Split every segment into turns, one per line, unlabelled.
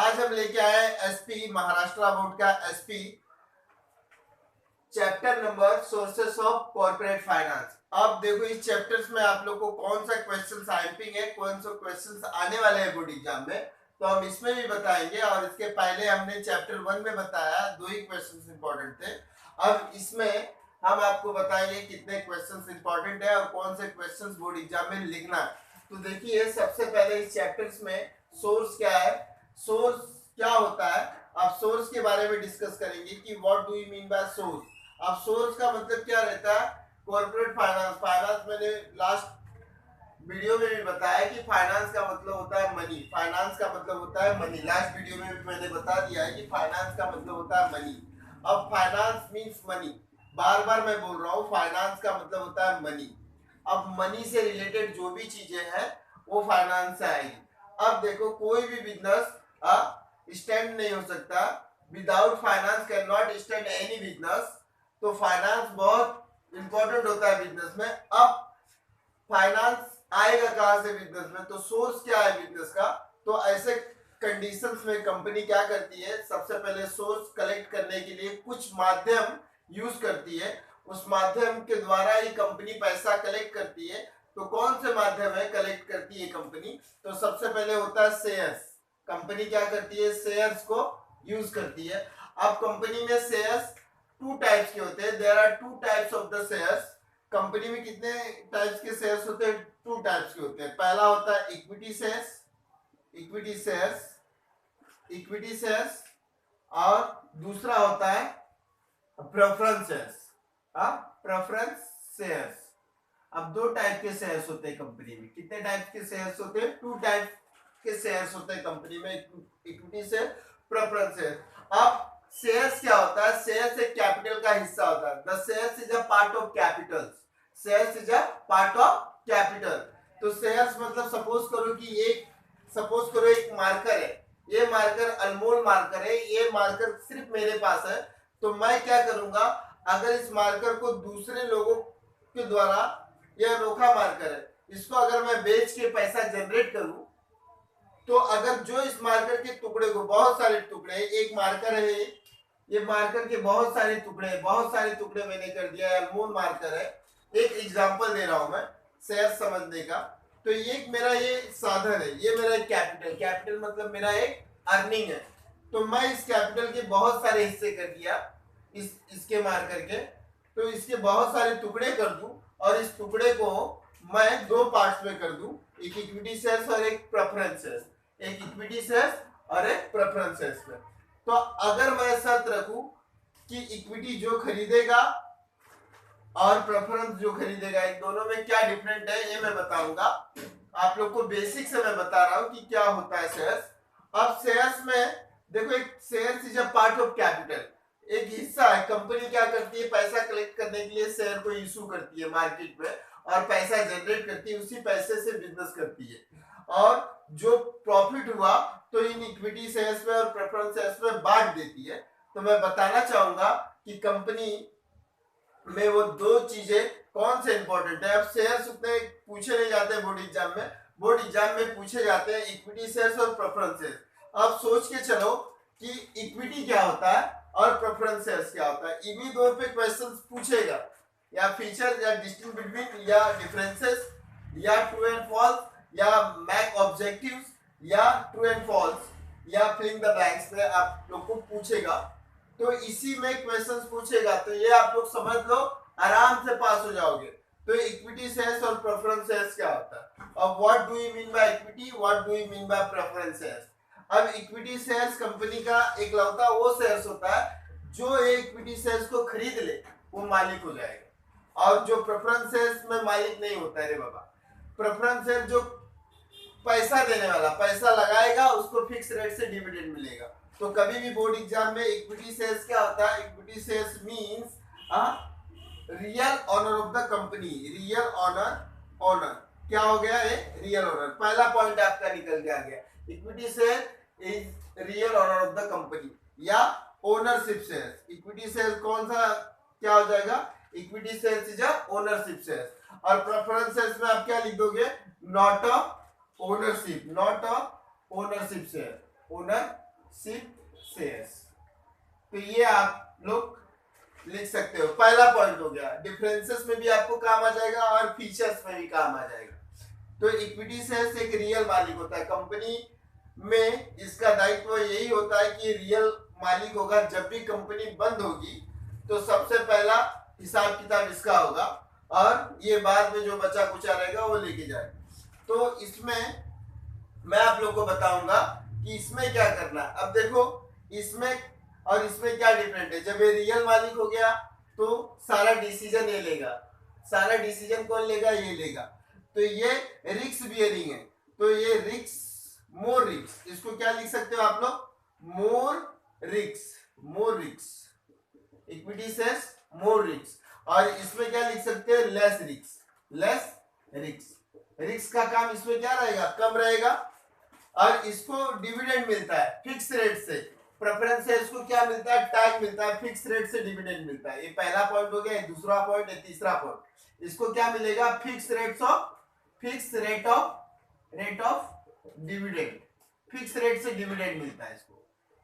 आज हम लेके आए एसपी महाराष्ट्र बोर्ड का SP chapter number sources of corporate finance. अब देखो इस चैप्टर्स में आप लोग को कौन सा क्वेश्चन आइपिंग है, कौन सा क्वेश्चन आने वाले हैं बोर्ड एग्जाम में, तो हम इसमें भी बताएंगे। और इसके पहले हमने चैप्टर 1 में बताया 2 ही क्वेश्चन इंपॉर्टेंट थे। अब इसमें हम आपको बताएंगे कितने क्वेश्चन इंपॉर्टेंट है और कौन से क्वेश्चन बोर्ड एग्जाम में लिखना है। तो देखिए सबसे पहले इस चैप्टर्स में सोर्स क्या है, सोर्स क्या होता है। अब सोर्स के बारे में डिस्कस करेंगे कि what do you mean by source. अब सोर्स का मतलब क्या रहता है, कॉर्पोरेट फाइनेंस। फाइनेंस मैंने लास्ट वीडियो में भी बताया कि फाइनेंस का मतलब होता है मनी। फाइनेंस का मतलब होता है मनी। लास्ट वीडियो में भी मैंने बता दिया है कि फाइनेंस का मतलब होता है मनी। अब फाइनेंस मींस मनी, बार बार मैं बोल रहा हूँ, फाइनेंस का मतलब होता है मनी। अब मनी से रिलेटेड जो भी चीजें हैं वो फाइनेंस से आएगी। अब देखो कोई भी बिजनेस स्टैंड नहीं हो सकता, without finance can not stand any business. तो फाइनेंस बहुत इंपॉर्टेंट होता है बिजनेस में। अब फाइनेंस आएगा कहां से बिजनेस में, तो सोर्स क्या है बिजनेस का। तो ऐसे कंडीशंस में कंपनी क्या करती है, सबसे पहले सोर्स कलेक्ट करने के लिए कुछ माध्यम यूज करती है। उस माध्यम के द्वारा ही कंपनी पैसा कलेक्ट करती है। तो कौन से माध्यम है कलेक्ट करती है कंपनी, तो सबसे पहले होता है शेयर्स। कंपनी क्या करती है, शेयर्स को यूज करती है। अब कंपनी में शेयर्स 2 टाइप्स के होते हैं। There are 2 types of the shares. Company में कितने टाइप्स के शेयर्स होते हैं, 2 टाइप्स के होते हैं। पहला होता है equity shares, equity shares, equity shares, और दूसरा होता है प्रेफरेंस शेयर्स। Preference shares. अब 2 टाइप के शेयर्स होते हैं कंपनी में। कितने टाइप के शेयर्स होते हैं, 2 टाइप के शेयर्स होते हैं कंपनी में, इक्विटी शेयर, प्रेफरेंस शेयर। अब शेयर्स क्या होता है, शेयर्स एक कैपिटल का हिस्सा होता है। The shares is a part of capital, shares is a part of capital. तो शेयर्स मतलब सपोज करो एक मार्कर है, ये मार्कर अनमोल मार्कर है, ये मार्कर सिर्फ मेरे पास है। तो मैं क्या करूंगा, अगर इस मार्कर को दूसरे लोगों के द्वारा, यह अनोखा मार्कर है, इसको अगर मैं बेच के पैसा जनरेट करूं, तो अगर जो इस मार्कर के टुकड़े को, बहुत सारे टुकड़े, एक मार्कर है, ये मार्कर के बहुत सारे टुकड़े मैंने कर दिया है, अनमोल मार्कर है। एक एग्जांपल दे रहा हूं मैं शेयर समझने का। तो ये मेरा ये साधन है, ये मेरा एक कैपिटल मतलब मेरा एक अर्निंग है। तो मैं इस कैपिटल के बहुत सारे हिस्से कर दिया, इसके मार्कर के, तो इसके बहुत सारे टुकड़े कर दूं, और इस टुकड़े को मैं 2 पार्ट्स में कर दूं, एक इक्विटी शेयर्स और एक प्रेफरेंस शेयर्स, एक इक्विटी शेयर्स और एक प्रेफरेंस शेयर्स में। तो अगर मैं शर्त रखूं कि इक्विटी जो खरीदेगा और प्रेफरेंस जो खरीदेगा, इन दोनों में क्या डिफरेंट है ये मैं बताऊंगा। आप लोग को बेसिक से मैं बता रहा हूं कि क्या होता है शेयर्स। अब शेयर्स में देखो, एक shares is a part of capital, एक हिस्सा है। कंपनी क्या करती है, पैसा कलेक्ट करने के लिए शेयर को इशू करती है मार्केट में, और पैसा जनरेट करती है, उसी पैसे से बिजनेस करती है। और जो प्रॉफिट हुआ तो इन इक्विटी शेयर्स में और प्रेफरेंस शेयर्स में बांट देती है। तो मैं बताना चाहूंगा कि कंपनी में वो 2 चीजें कौन से इंपॉर्टेंट है। अब शेयर्स उतने पूछे नहीं जाते बोर्ड एग्जाम में, बोर्ड एग्जाम में पूछे जाते हैं इक्विटी शेयर्स और प्रेफरेंस शेयर्स। अब सोच के चलो कि इक्विटी क्या होता है और प्रेफरेंस शेयर्स क्या होता है। इन्हीं 2 पे क्वेश्चंस पूछेगा, या फीचर, या डिस्टिंक्ट बिटवीन, या डिफरेंसेस, या ट्रू एंड फॉल्स, या मैक ऑब्जेक्टिव्स, या ट्रू एंड फॉल्स, या फिलिंग द ब्लैंक्स में आप लोग को पूछेगा। तो इसी में क्वेश्चंस पूछेगा, तो ये आप लोग समझ लो, आराम से पास हो जाओगे। तो इक्विटी शेयर्स और प्रेफरेंस शेयर्स क्या होता है। अब what do you mean by equity, what do you mean by preference shares. अब इक्विटी शेयर्स कंपनी का एकलौता वो शेयर्स होता है जो इक्विटी शेयर्स को खरीद ले वो मालिक हो जाएगा, और जो प्रेफरेंस शेयर्स में मालिक नहीं होता है रे बाबा। प्रेफरेंस शेयर जो पैसा देने वाला, पैसा लगाएगा, उसको फिक्स रेट से डिविडेंड मिलेगा। तो कभी भी बोर्ड एग्जाम में इक्विटी शेयर्स क्या होता है, equity shares means real owner of the company. Real owner क्या हो गया, रियल ऑनर। पहला पॉइंट आपका निकल के आ गया, equity share is real owner of the company, या ओनरशिप शेयर्स। इक्विटी शेयर कौन सा क्या हो जाएगा, equity shares is ownership shares. और प्रेफरेंस शेयर्स में आप क्या लिख दोगे, not a ownership, not a ownership share, ship shares. तो ये आप लोग लिख सकते हो। पहला पॉइंट हो गया। डिफरेंसेस में भी आपको काम आ जाएगा और फीचर्स में भी काम आ जाएगा। तो इक्विटी शेयर्स एक रियल मालिक होता है कंपनी में। इसका दायित्व यही होता है कि रियल मालिक होगा। जब भी कंपनी बंद होगी तो सबसे पहला हिसाब किताब इसका होगा और ये बाद में जो बचा कुचा रहेगा वो लेके जाएगा। तो इसमें मैं आप लोग को बताऊंगा कि इसमें क्या करना है। अब देखो इसमें और इसमें क्या डिफरेंट है। जब ये रियल मालिक हो गया तो सारा डिसीजन ये लेगा। सारा डिसीजन कौन लेगा? ये लेगा। तो ये रिस्क बियरिंग है। तो ये रिस्क, मोर रिस्क, इसको क्या लिख सकते हो आप लोग? More risk, more risk. Equity shares more risk. और इसमें क्या लिख सकते हैं? Less risk, less risk. Risk का काम इसमें क्या रहेगा? कम रहेगा। और इसको डिविडेंड मिलता है फिक्स रेट से। प्रेफरेंस है, इसको क्या मिलता है? टैग मिलता है, फिक्स रेट से डिविडेंड मिलता है। ये पहला पॉइंट हो गया। दूसरा पॉइंट है, तीसरा पॉइंट, इसको क्या मिलेगा? Fix rate of dividend. Fix rate से डिविडेंड मिलता है। इसको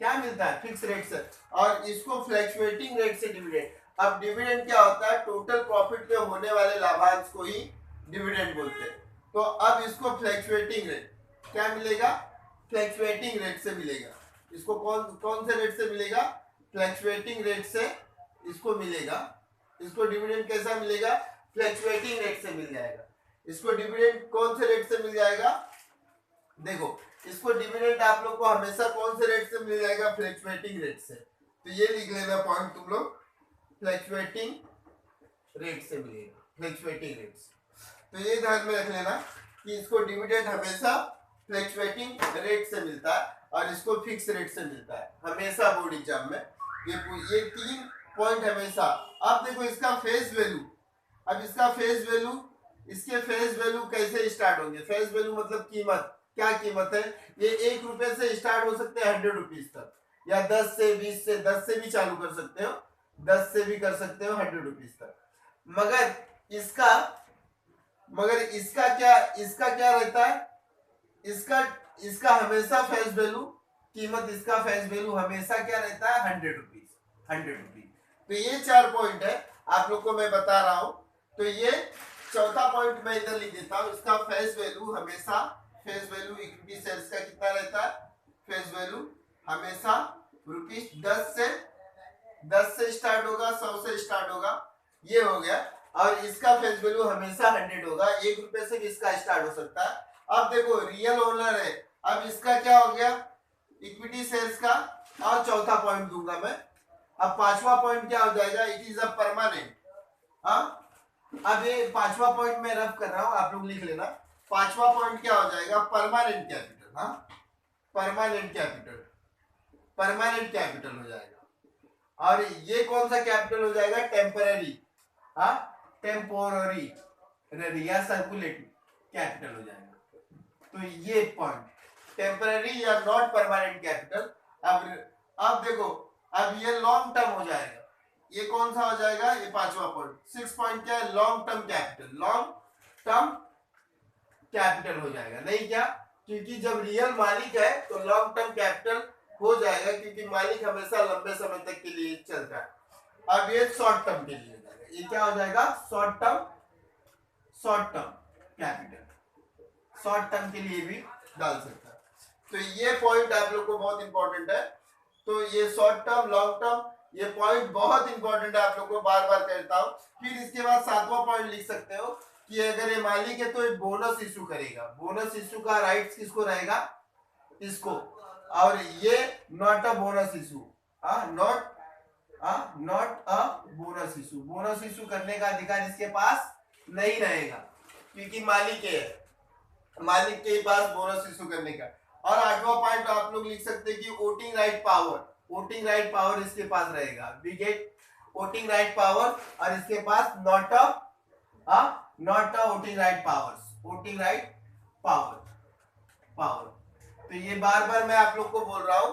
क्या मिलता है? फिक्स रेट से। और इसको फ्लक्चुएटिंग रेट से डिविडेंड। अब डिविडेंड क्या होता है? टोटल प्रॉफिट पे होने वाले लाभांश को ही डिविडेंड बोलते हैं। तो अब इसको फ्लक्चुएटिंग रेट क्या मिलेगा? फ्लक्चुएटिंग रेट से मिलेगा। इसको कौन से रेट से मिलेगा? फ्लक्चुएटिंग रेट से इसको मिलेगा। इसको डिविडेंड कैसा मिलेगा? फ्लक्चुएटिंग रेट से मिल जाएगा। इसको डिविडेंड कौन से रेट से मिल जाएगा? देखो इसको डिविडेंड आप लोग को हमेशा कौन से रेट से मिल जाएगा? फ्लक्चुएटिंग रेट से। तो ये लिख लेना पॉइंट तुम लोग, फ्लक्चुएटिंग रेट से मिलेगा, फ्लक्चुएटिंग रेट से। तो ये ध्यान में रख लेना कि इसको डिविडेंड हमेशा फ्लक्चुएटिंग रेट से मिलता है और इसको फिक्स रेट से मिलता है हमेशा बोर्ड एग्जाम में। ये तीन पॉइंट हमेशा। अब देखो इसका फेस वैल्यू। अब इसका फेस वैल्यू, इसके फेस वैल्यू कैसे स्टार्ट होंगे? फेस वैल्यू मतलब कीमत। क्या कीमत है? ये 1 रुपए से स्टार्ट हो सकते हैं 100 रुपीज तक, या 10 से 20 से, 10 से भी चालू कर सकते हो, 10 से भी कर सकते हो 100 रुपीज तक। मगर इसका क्या रहता है? इसका हमेशा फेस वैल्यू, कीमत, इसका फेस वैल्यू हमेशा क्या रहता है? 100 रुपीज, 100 रुपीज। तो ये 4 पॉइंट है आप लोग को मैं बता रहा हूं। तो ये चौथा पॉइंट मैं इधर लिख देता हूं। इसका फेस वैल्यू हमेशा, फेस वैल्यू इक्विटी शेयर्स का कितना रहता है? फेस वैल्यू हमेशा रुपीज 10 से स्टार्ट होगा, 100 से स्टार्ट होगा, ये हो गया। और इसका फेस वैल्यू हमेशा 100 होगा। 1 रुपए से भी इसका स्टार्ट हो सकता है। अब देखो रियल ओनर है। अब इसका क्या हो गया? इक्विटी शेयर्स का। और चौथा पॉइंट दूंगा मैं। अब पांचवा पॉइंट क्या हो जाएगा? It is a permanent. अब ये पांचवा पॉइंट मैं रफ कर रहा हूं, आप लोग लिख लेना। पांचवा पॉइंट क्या हो जाएगा? Permanent capital. Permanent capital, permanent capital हो जाएगा। और ये कौन सा कैपिटल हो जाएगा? टेम्पररी, टेम्पोररी या सर्कुलेटिव कैपिटल हो जाएगा। तो ये पॉइंट टेम्पररी या नॉट परमानेंट कैपिटल। अब देखो, अब ये लॉन्ग टर्म हो जाएगा। ये कौन सा हो जाएगा? ये पांचवा पॉइंट। 6 पॉइंट क्या है? Long term capital, long term capital हो जाएगा। नहीं क्या? क्योंकि जब रियल मालिक है तो लॉन्ग टर्म कैपिटल हो जाएगा, क्योंकि मालिक हमेशा लंबे समय तक के लिए चलता है। अब ये शॉर्ट टर्म के लिए हो जाएगा। ये क्या हो जाएगा? Short term capital, short term के लिए भी डाल सकता है। तो ये पॉइंट आप लोग को बहुत इंपॉर्टेंट है। तो ये शॉर्ट टर्म, लॉन्ग टर्म, ये पॉइंट बहुत इंपॉर्टेंट है, आप लोग को बार बार कहता हूं। फिर इसके बाद 7वां पॉइंट लिख सकते हो कि अगर ये मालिक है तो ये बोनस इशू करेगा। बोनस इशू का राइट्स किसको रहेगा? इसको। और ये not a bonus issue, not a bonus issue. Bonus issue करने का अधिकार इसके पास नहीं रहेगा, क्योंकि मालिक है, मालिक के पास बोनस इशू करने का। और 8वां पॉइंट आप लोग लिख सकते हैं कि voting right power, voting right power इसके पास रहेगा। We get voting right power. और इसके पास not a voting right powers, voting right power. तो ये बार बार मैं आप लोग को बोल रहा हूं।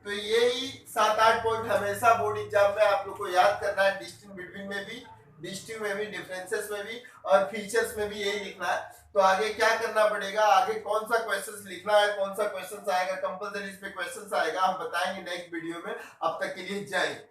तो ये ही 7-8 पॉइंट हमेशा बोर्ड एग्जाम में आप लोग को याद करना है, डिस्टिंक्ट बिटवीन में भी डिस्टिंग में भी, डिफरेंसेस में भी और फीचर्स में भी यही लिखना है। तो आगे क्या करना पड़ेगा, आगे कौन सा क्वेश्चंस लिखना है, कौन सा क्वेश्चंस आएगा, कंपलसरी इस पे क्वेश्चंस आएगा, हम बताएंगे नेक्स्ट वीडियो में। अब तक के लिए जय हिंद।